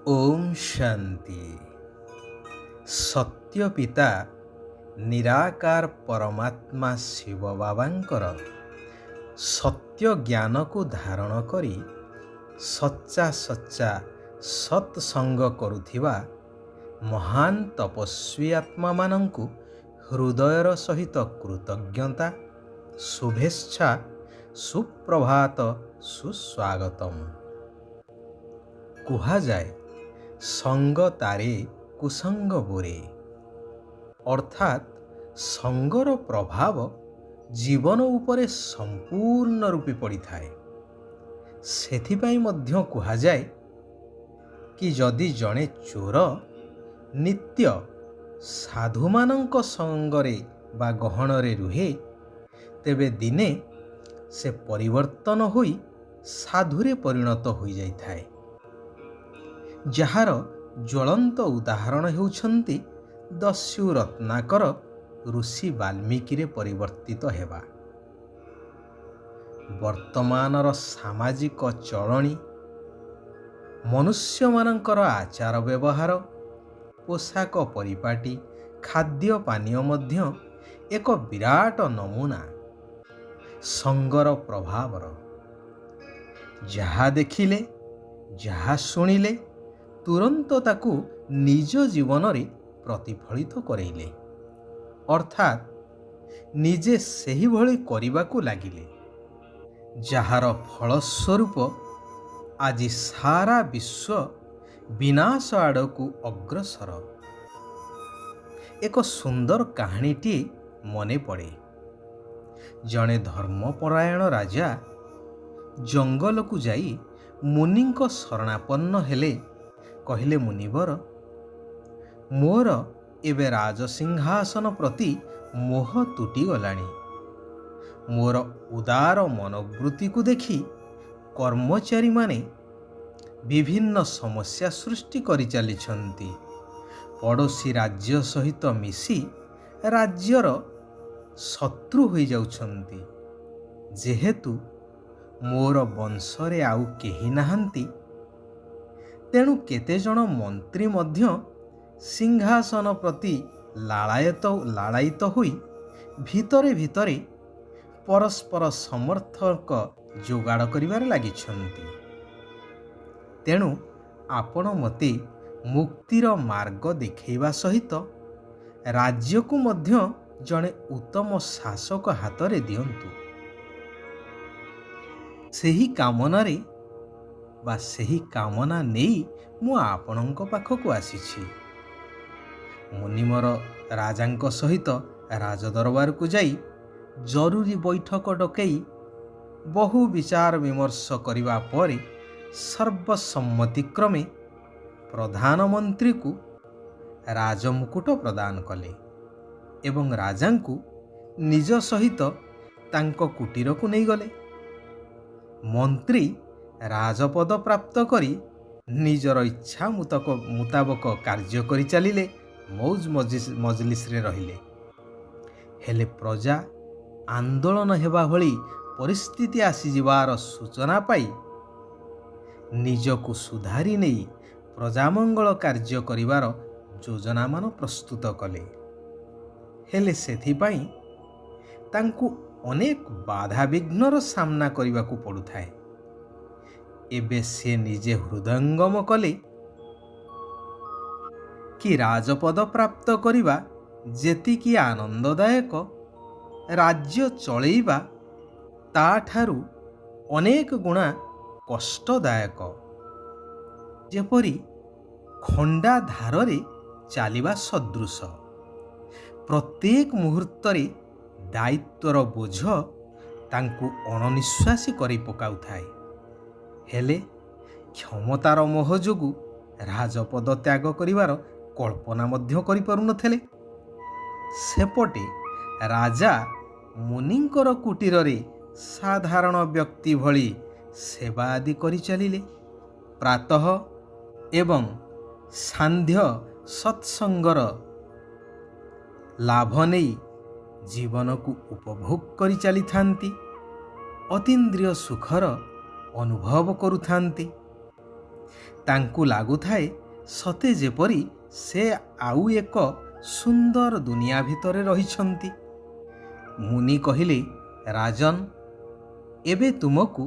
ଓମ୍ ଶାନ୍ତି। ସତ୍ୟ ପିତା ନିରାକାର ପରମାତ୍ମା ଶିବ ବାବାଙ୍କର ସତ୍ୟ ଜ୍ଞାନକୁ ଧାରଣ କରି ସଚ୍ଚା ସତ୍ସଙ୍ଗ କରୁଥିବା ମହାନ ତପସ୍ୱୀ ଆତ୍ମାମାନଙ୍କୁ ହୃଦୟର ସହିତ କୃତଜ୍ଞତା, ଶୁଭେଚ୍ଛା, ସୁପ୍ରଭାତ, ସୁସ୍ୱାଗତମ୍। କୁହାଯାଏ ସଙ୍ଗ ତାରେ କୁସଙ୍ଗ ବୁରେ, ଅର୍ଥାତ୍ ସଙ୍ଗର ପ୍ରଭାବ ଜୀବନ ଉପରେ ସମ୍ପୂର୍ଣ୍ଣ ରୂପେ ପଡ଼ିଥାଏ। ସେଥିପାଇଁ ମଧ୍ୟ କୁହାଯାଏ କି ଯଦି ଜଣେ ଚୋର ନିତ୍ୟ ସାଧୁମାନଙ୍କ ସଙ୍ଗରେ ବା ଗହଣରେ ରୁହେ, ତେବେ ଦିନେ ସେ ପରିବର୍ତ୍ତନ ହୋଇ ସାଧୁରେ ପରିଣତ ହୋଇଯାଇଥାଏ। ଯାହାର ଜ୍ୱଳନ୍ତ ଉଦାହରଣ ହେଉଛନ୍ତି ଦସ୍ୟୁ ରତ୍ନାକର ଋଷି ବାଲ୍ମୀକିରେ ପରିବର୍ତ୍ତିତ ହେବା। ବର୍ତ୍ତମାନର ସାମାଜିକ ଚଳଣି, ମନୁଷ୍ୟମାନଙ୍କର ଆଚାର ବ୍ୟବହାର, ପୋଷାକ ପରିପାଟି, ଖାଦ୍ୟ ପାନୀୟ ମଧ୍ୟ ଏକ ବିରାଟ ନମୁନା ସଙ୍ଗର ପ୍ରଭାବର। ଯାହା ଦେଖିଲେ, ଯାହା ଶୁଣିଲେ ତୁରନ୍ତ ତାକୁ ନିଜ ଜୀବନରେ ପ୍ରତିଫଳିତ କରେଇଲେ, ଅର୍ଥାତ୍ ନିଜେ ସେହିଭଳି କରିବାକୁ ଲାଗିଲେ, ଯାହାର ଫଳସ୍ୱରୂପ ଆଜି ସାରା ବିଶ୍ୱ ବିନାଶ ଆଡ଼କୁ ଅଗ୍ରସର। ଏକ ସୁନ୍ଦର କାହାଣୀଟିଏ ମନେ ପଡ଼େ। ଜଣେ ଧର୍ମପରାୟଣ ରାଜା ଜଙ୍ଗଲକୁ ଯାଇ ମୁନିଙ୍କ ଶରଣାପନ୍ନ ହେଲେ। କହିଲେ, ମୁନିବର, ମୋର ଏବେ ରାଜସିଂହାସନ ପ୍ରତି ମୋହ ତୁଟିଗଲାଣି। ମୋର ଉଦାର ମନୋବୃତ୍ତିକୁ ଦେଖି କର୍ମଚାରୀମାନେ ବିଭିନ୍ନ ସମସ୍ୟା ସୃଷ୍ଟି କରିଚାଲିଛନ୍ତି। ପଡ଼ୋଶୀ ରାଜ୍ୟ ସହିତ ମିଶି ରାଜ୍ୟର ଶତ୍ରୁ ହୋଇଯାଉଛନ୍ତି। ଯେହେତୁ ମୋର ବଂଶରେ ଆଉ କେହି ନାହାନ୍ତି, ତେଣୁ କେତେଜଣ ମନ୍ତ୍ରୀ ମଧ୍ୟ ସିଂହାସନ ପ୍ରତି ଲାଳାୟିତ ହୋଇ ଭିତରେ ଭିତରେ ପରସ୍ପର ସମର୍ଥକ ଯୋଗାଡ଼ କରିବାରେ ଲାଗିଛନ୍ତି। ତେଣୁ ଆପଣ ମୋତେ ମୁକ୍ତିର ମାର୍ଗ ଦେଖାଇବା ସହିତ ରାଜ୍ୟକୁ ମଧ୍ୟ ଜଣେ ଉତ୍ତମ ଶାସକ ହାତରେ ଦିଅନ୍ତୁ। ସେହି କାମନା ନେଇ ମୁଁ ଆପଣଙ୍କ ପାଖକୁ ଆସିଛି। ମୁନିମର ରାଜାଙ୍କ ସହିତ ରାଜଦରବାରକୁ ଯାଇ ଜରୁରୀ ବୈଠକ ଡକେଇ ବହୁ ବିଚାର ବିମର୍ଶ କରିବା ପରେ ସର୍ବସମ୍ମତିକ୍ରମେ ପ୍ରଧାନମନ୍ତ୍ରୀକୁ ରାଜମୁକୁଟ ପ୍ରଦାନ କଲେ ଏବଂ ରାଜାଙ୍କୁ ନିଜ ସହିତ ତାଙ୍କ କୁଟୀରକୁ ନେଇଗଲେ। ମନ୍ତ୍ରୀ ରାଜପଦ ପ୍ରାପ୍ତ କରି ନିଜର ଇଚ୍ଛା ମୁତାବକ କାର୍ଯ୍ୟ କରିଚାଲିଲେ, ମୌଜ ମଜଲିସରେ ରହିଲେ। ହେଲେ ପ୍ରଜା ଆନ୍ଦୋଳନ ହେବା ଭଳି ପରିସ୍ଥିତି ଆସିଯିବାର ସୂଚନା ପାଇ ନିଜକୁ ସୁଧାରି ନେଇ ପ୍ରଜାମଙ୍ଗଳ କାର୍ଯ୍ୟ କରିବାର ଯୋଜନାମାନ ପ୍ରସ୍ତୁତ କଲେ। ହେଲେ ସେଥିପାଇଁ ତାଙ୍କୁ ଅନେକ ବାଧାବିଘ୍ନର ସାମ୍ନା କରିବାକୁ ପଡ଼ୁଥାଏ। ଏବେ ସେ ନିଜେ ହୃଦୟଙ୍ଗମ କଲେ କି ରାଜପଦ ପ୍ରାପ୍ତ କରିବା ଯେତିକି ଆନନ୍ଦଦାୟକ, ରାଜ୍ୟ ଚଳେଇବା ତାଠାରୁ ଅନେକ ଗୁଣା କଷ୍ଟଦାୟକ। ଯେପରି ଖଣ୍ଡା ଧାରରେ ଚାଲିବା ସଦୃଶ। ପ୍ରତ୍ୟେକ ମୁହୂର୍ତ୍ତରେ ଦାୟିତ୍ୱର ବୋଝ ତାଙ୍କୁ ଅଣନିଶ୍ୱାସୀ କରି ପକାଉଥାଏ। ହେଲେ କ୍ଷମତାର ମୋହ ଯୋଗୁଁ ରାଜପଦ ତ୍ୟାଗ କରିବାର କଳ୍ପନା ମଧ୍ୟ କରିପାରୁନଥିଲେ। ସେପଟେ ରାଜା ମୁନିଙ୍କର କୁଟୀରରେ ସାଧାରଣ ବ୍ୟକ୍ତି ଭଳି ସେବା ଆଦି କରିଚାଲିଲେ। ପ୍ରାତଃ ଏବଂ ସାନ୍ଧ୍ୟ ସତ୍ସଙ୍ଗର ଲାଭ ନେଇ ଜୀବନକୁ ଉପଭୋଗ କରି ଚାଲିଥାନ୍ତି। ଅତୀନ୍ଦ୍ରିୟ ସୁଖର ଅନୁଭବ କରୁଥାନ୍ତି। ତାଙ୍କୁ ଲାଗୁଥାଏ ସତେ ଯେପରି ସେ ଆଉ ଏକ ସୁନ୍ଦର ଦୁନିଆ ଭିତରେ ରହିଛନ୍ତି। ମୁନି କହିଲେ, ରାଜନ, ଏବେ ତୁମକୁ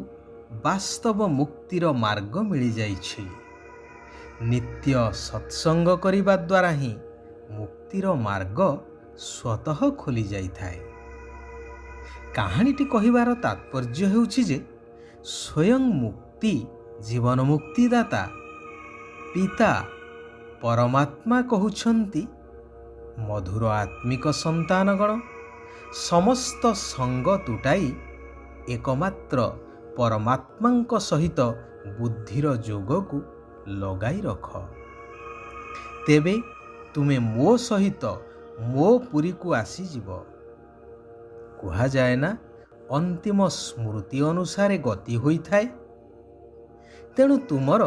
ବାସ୍ତବ ମୁକ୍ତିର ମାର୍ଗ ମିଳିଯାଇଛି। ନିତ୍ୟ ସତ୍ସଙ୍ଗ କରିବା ଦ୍ୱାରା ହିଁ ମୁକ୍ତିର ମାର୍ଗ ସ୍ୱତଃ ଖୋଲି ଯାଇଥାଏ। କାହାଣୀଟି କହିବାର ତାତ୍ପର୍ଯ୍ୟ ହେଉଛି ଯେ ସ୍ୱୟଂ ମୁକ୍ତି ଜୀବନ ମୁକ୍ତିଦାତା ପିତା ପରମାତ୍ମା କହୁଛନ୍ତି, ମଧୁର ଆତ୍ମିକ ସନ୍ତାନଗଣ, ସମସ୍ତ ସଙ୍ଗ ତୁଟାଇ ଏକମାତ୍ର ପରମାତ୍ମାଙ୍କ ସହିତ ବୁଦ୍ଧିର ଯୋଗକୁ ଲଗାଇ ରଖ। ତେବେ ତୁମେ ମୋ ସହିତ ମୋ ପୁରୀକୁ ଆସିଯିବ। କୁହାଯାଏ ନା, ଅନ୍ତିମ ସ୍ମୃତି ଅନୁସାରେ ଗତି ହୋଇଥାଏ। ତେଣୁ ତୁମର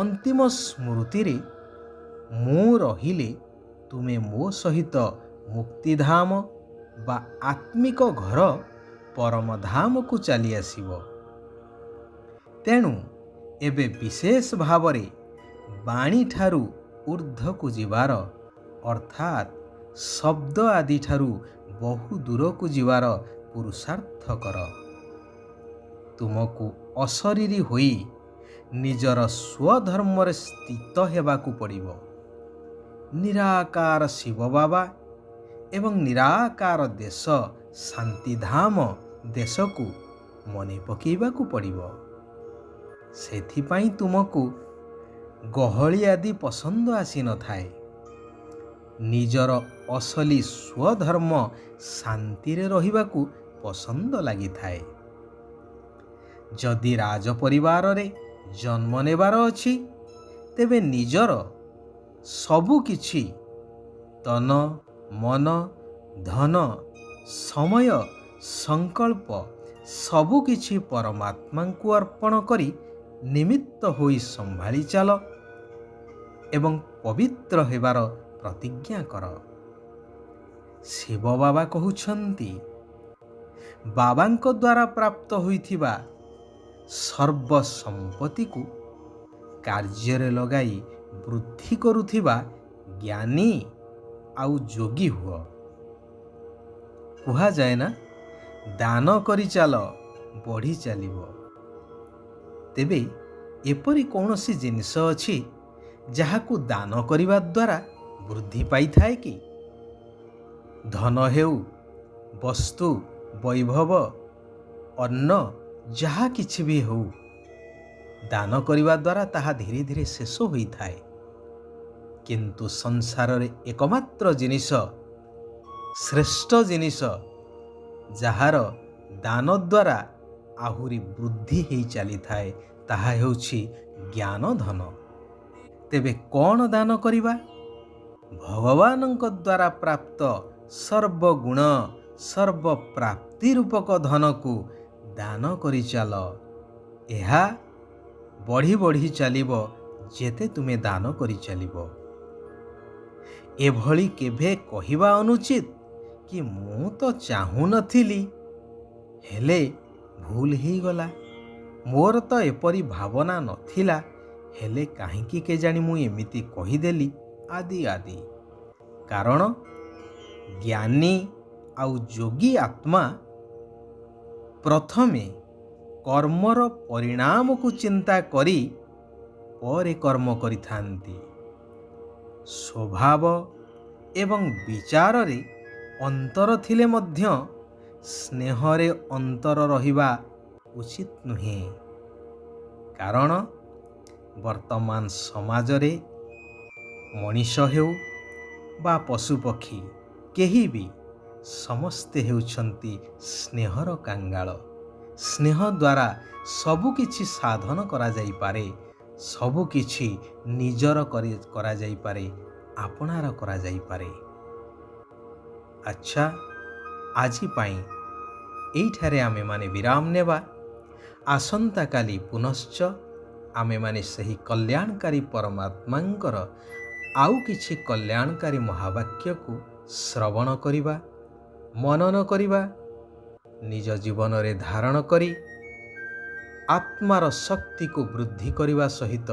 ଅନ୍ତିମ ସ୍ମୃତିରେ ମୁଁ ରହିଲେ ତୁମେ ମୋ ସହିତ ମୁକ୍ତିଧାମ ବା ଆତ୍ମିକ ଘର ପରମଧାମକୁ ଚାଲି ଆସିବ। ତେଣୁ ଏବେ ବିଶେଷ ଭାବରେ ବାଣୀଠାରୁ ଊର୍ଦ୍ଧ୍ୱକୁ ଯିବାର ଅର୍ଥାତ୍ ଶବ୍ଦ ଆଦିଠାରୁ ବହୁ ଦୂରକୁ ଯିବାର ପୁରୁଷାର୍ଥ କର। ତୁମକୁ ଅଶରୀରୀ ହୋଇ ନିଜର ସ୍ୱଧର୍ମରେ ସ୍ଥିତ ହେବାକୁ ପଡ଼ିବ। ନିରାକାର ଶିବ ବାବା ଏବଂ ନିରାକାର ଦେଶ ଶାନ୍ତିଧାମ ଦେଶକୁ ମନେ ପକାଇବାକୁ ପଡ଼ିବ। ସେଥିପାଇଁ ତୁମକୁ ଗହଳି ଆଦି ପସନ୍ଦ ଆସିନଥାଏ। ନିଜର ଅସଲି ସ୍ୱଧର୍ମ ଶାନ୍ତିରେ ରହିବାକୁ ପସନ୍ଦ ଲାଗିଥାଏ। ଯଦି ରାଜ ପରିବାରରେ ଜନ୍ମ ନେବାର ଅଛି, ତେବେ ନିଜର ସବୁ କିଛି ତନ ମନ ଧନ ସମୟ ସଂକଳ୍ପ ସବୁକିଛି ପରମାତ୍ମାଙ୍କୁ ଅର୍ପଣ କରି ନିମିତ୍ତ ହୋଇ ସମ୍ଭାଳି ଚାଲ ଏବଂ ପବିତ୍ର ହେବାର ପ୍ରତିଜ୍ଞା କର। ଶିବ ବାବା କହୁଛନ୍ତି, ବାବାଙ୍କ ଦ୍ୱାରା ପ୍ରାପ୍ତ ହୋଇଥିବା ସର୍ବ ସମ୍ପତ୍ତିକୁ କାର୍ଯ୍ୟରେ ଲଗାଇ ବୃଦ୍ଧି କରୁଥିବା ଜ୍ଞାନୀ ଆଉ ଯୋଗୀ ହୁଅ। କୁହାଯାଏ ନା, ଦାନ କରି ଚାଲ ବଢ଼ି ଚାଲିବ। ତେବେ ଏପରି କୌଣସି ଜିନିଷ ଅଛି ଯାହାକୁ ଦାନ କରିବା ଦ୍ୱାରା ବୃଦ୍ଧି ପାଇଥାଏ କି? ଧନ ହେଉ, ବସ୍ତୁ, ବୈଭବ, ଅନ୍ନ, ଯାହା କିଛି ବି ହେଉ, ଦାନ କରିବା ଦ୍ୱାରା ତାହା ଧୀରେ ଧୀରେ ଶେଷ ହୋଇଥାଏ। କିନ୍ତୁ ସଂସାରରେ ଏକମାତ୍ର ଜିନିଷ, ଶ୍ରେଷ୍ଠ ଜିନିଷ, ଯାହାର ଦାନ ଦ୍ୱାରା ଆହୁରି ବୃଦ୍ଧି ହେଇ ଚାଲିଥାଏ, ତାହା ହେଉଛି ଜ୍ଞାନ ଧନ। ତେବେ କ'ଣ ଦାନ କରିବା? ଭଗବାନଙ୍କ ଦ୍ୱାରା ପ୍ରାପ୍ତ ସର୍ବଗୁଣ ସର୍ବପ୍ରାପ୍ତି ରୂପକ ଧନକୁ ଦାନ କରି ଚାଲ। ଏହା ବଢ଼ି ବଢ଼ି ଚାଲିବ ଯେତେ ତୁମେ ଦାନ କରି ଚାଲିବ। ଏଭଳି କେବେ କହିବା ଅନୁଚିତ କି ମୁଁ ତ ଚାହୁଁନଥିଲି, ହେଲେ ଭୁଲ ହେଇଗଲା, ମୋର ତ ଏପରି ଭାବନା ନଥିଲା, ହେଲେ କାହିଁକି କେଜାଣି ମୁଁ ଏମିତି କହିଦେଲି ଆଦି ଆଦି। କାରଣ ଜ୍ଞାନୀ ଆଉ ଯୋଗୀ ଆତ୍ମା ପ୍ରଥମେ କର୍ମର ପରିଣାମକୁ ଚିନ୍ତା କରି ପରେ କର୍ମ କରିଥାନ୍ତି। ସ୍ୱଭାବ ଏବଂ ବିଚାରରେ ଅନ୍ତର ଥିଲେ ମଧ୍ୟ ସ୍ନେହରେ ଅନ୍ତର ରହିବା ଉଚିତ ନୁହେଁ। କାରଣ ବର୍ତ୍ତମାନ ସମାଜରେ ମଣିଷ ହେଉ ବା ପଶୁପକ୍ଷୀ, କେହି ବି ସମସ୍ତେ ହେଉଛନ୍ତି ସ୍ନେହର କାଙ୍ଗାଳ। ସ୍ନେହ ଦ୍ୱାରା ସବୁକିଛି ସାଧନ କରାଯାଇପାରେ, ସବୁକିଛି ନିଜର କରାଯାଇପାରେ, ଆପଣାର କରାଯାଇପାରେ। ଆଚ୍ଛା, ଆଜି ପାଇଁ ଏଇଠାରେ ଆମେମାନେ ବିରାମ ନେବା। ଆସନ୍ତାକାଲି ପୁନଶ୍ଚ ଆମେମାନେ ସେହି କଲ୍ୟାଣକାରୀ ପରମାତ୍ମାଙ୍କର ଆଉ କିଛି କଲ୍ୟାଣକାରୀ ମହାବାକ୍ୟକୁ ଶ୍ରବଣ କରିବା, ମନନ କରିବା, ନିଜ ଜୀବନରେ ଧାରଣ କରି ଆତ୍ମାର ଶକ୍ତିକୁ ବୃଦ୍ଧି କରିବା ସହିତ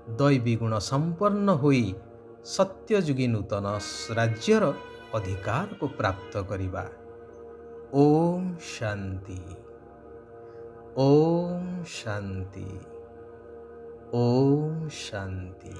ଦୈବୀ ଗୁଣ ସମ୍ପନ୍ନ ହୋଇ ସତ୍ୟଯୁଗୀ ନୂତନ ରାଜ୍ୟର ଅଧିକାରକୁ ପ୍ରାପ୍ତ କରିବା। ଓମ୍ ଶାନ୍ତି। ଓମ୍ ଶାନ୍ତି। ଓମ୍ ଶାନ୍ତି।